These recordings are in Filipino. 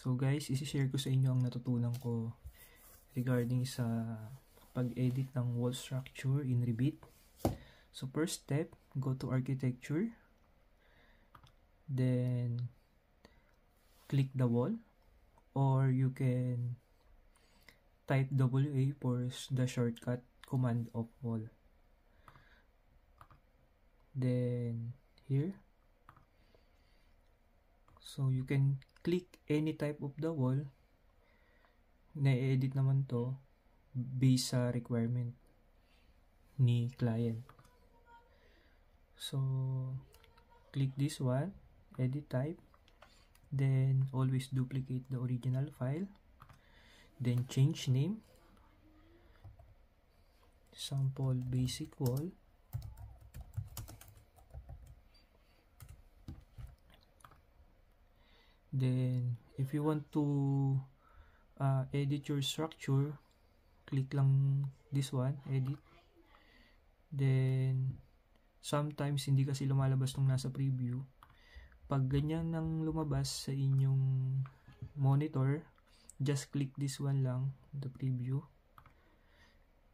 So guys, isi-share ko sa inyo ang natutunan ko regarding sa pag-edit ng wall structure in Revit. So first step, go to architecture, then click the wall, or you can type WA for the shortcut command of wall. Then here, so you can click any type of the wall. Na-edit naman to based sa requirement ni client. So click this one, edit type, then always duplicate the original file, then change name, sample basic wall, then if you want to edit your structure, click lang this one, edit. Then sometimes hindi kasi lumalabas nung nasa preview. Pag ganyan nang lumabas sa inyong monitor, just click this one lang, the preview.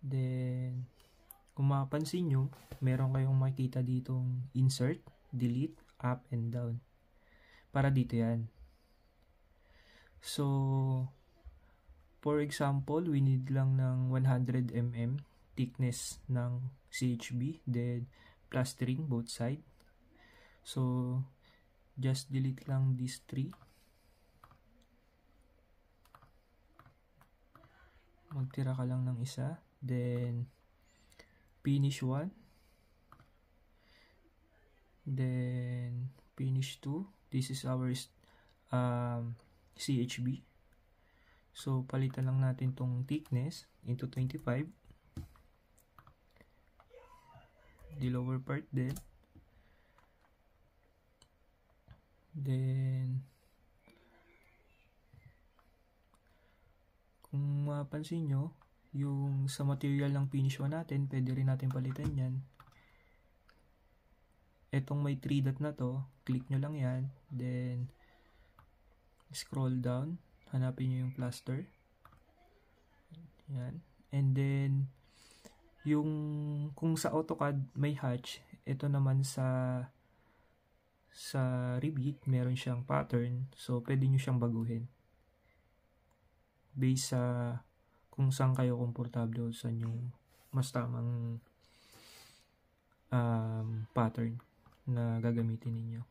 Then kung mapapansin nyo, meron kayong makikita ditong insert, delete, up and down. Para dito yan. So for example, we need lang ng 100 mm thickness ng CHB, then plastering both side. So just delete lang these three. Magtira ka lang ng isa, then finish 1, then finish 2. This is our CHB. So palitan lang natin tong thickness into 25, the lower part din. Then kung mapansin nyo, yung sa material ng finish 1 natin, pwede rin natin palitan yan. Etong may 3 dot na to, click nyo lang yan, then scroll down, hanapin nyo yung plaster. Yan. And then yung kung sa AutoCAD may hatch, ito naman sa Revit meron siyang pattern, so pwede nyo siyang baguhin based sa kung saan kayo komportable o saan yung mas tamang pattern na gagamitin ninyo.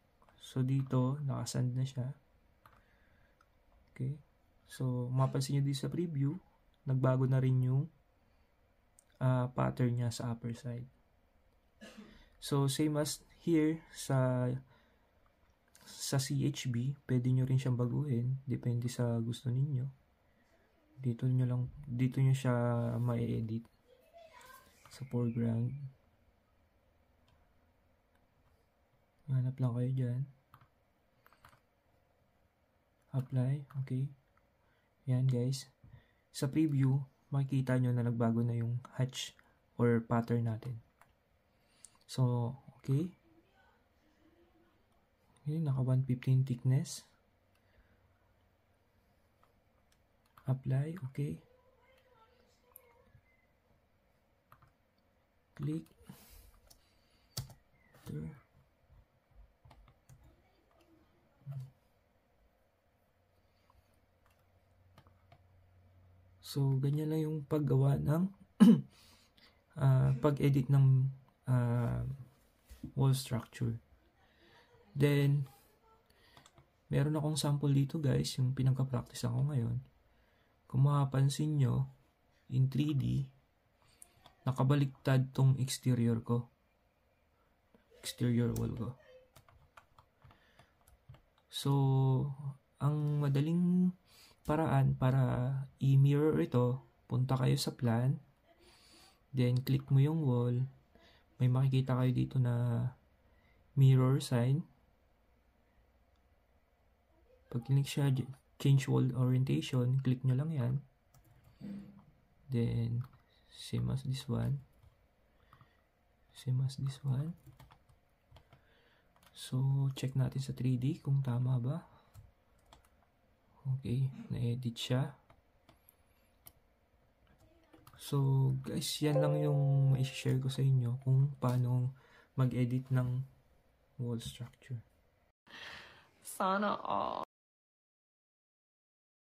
So dito nakasand na siya. Okay, so mapansin nyo dito sa preview, nagbago na rin yung pattern niya sa upper side. So same as here sa CHB, pwede nyo rin siyang baguhin, depende sa gusto ninyo. Dito nyo siya ma-edit sa foreground. Hanap lang kayo dyan, apply, okay. Yan guys, sa preview makikita nyo na nagbago na yung hatch or pattern natin. So okay, naka 115 thickness, apply, okay, click enter. So ganyan lang yung paggawa ng pag-edit ng wall structure. Then meron akong sample dito guys, yung pinagka-practice ako ngayon. Kung mapapansin nyo, in 3D nakabaliktad tong exterior ko, exterior wall ko. So ang madaling paraan para i-mirror ito, punta kayo sa plan, then click mo yung wall, may makikita kayo dito na mirror sign. Pag click siya, change wall orientation, click nyo lang yan, then same as this one, same as this one. So check natin sa 3D kung tama ba. Okay, na-edit siya. So guys, yan lang yung i-share ko sa inyo kung paano mag-edit ng wall structure. Sana all.